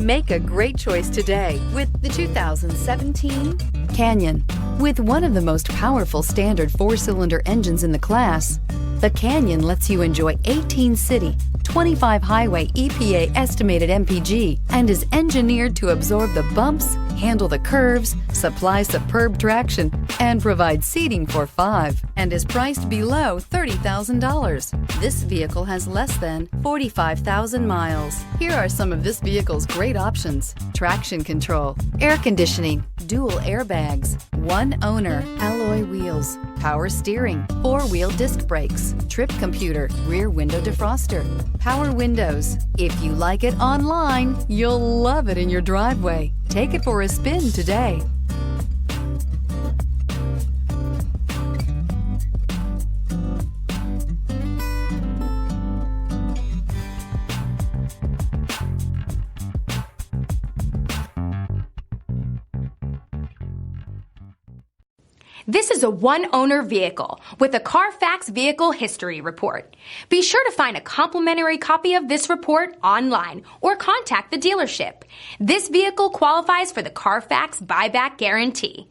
Make a great choice today with the 2017 Canyon. With one of the most powerful standard 4-cylinder engines in the class, the Canyon lets you enjoy 18 city, 25 highway EPA estimated MPG and is engineered to absorb the bumps, handle the curves, supply superb traction, and provide seating for 5, and is priced below $30,000. This vehicle has less than 45,000 miles. Here are some of this vehicle's great options: traction control, air conditioning, dual airbags, one owner, alloy wheels, power steering, 4-wheel disc brakes, trip computer, rear window defroster, power windows. If you like it online, you'll love it in your driveway. Take it for a spin today. This is a one-owner vehicle with a Carfax Vehicle History Report. Be sure to find a complimentary copy of this report online or contact the dealership. This vehicle qualifies for the Carfax Buyback Guarantee.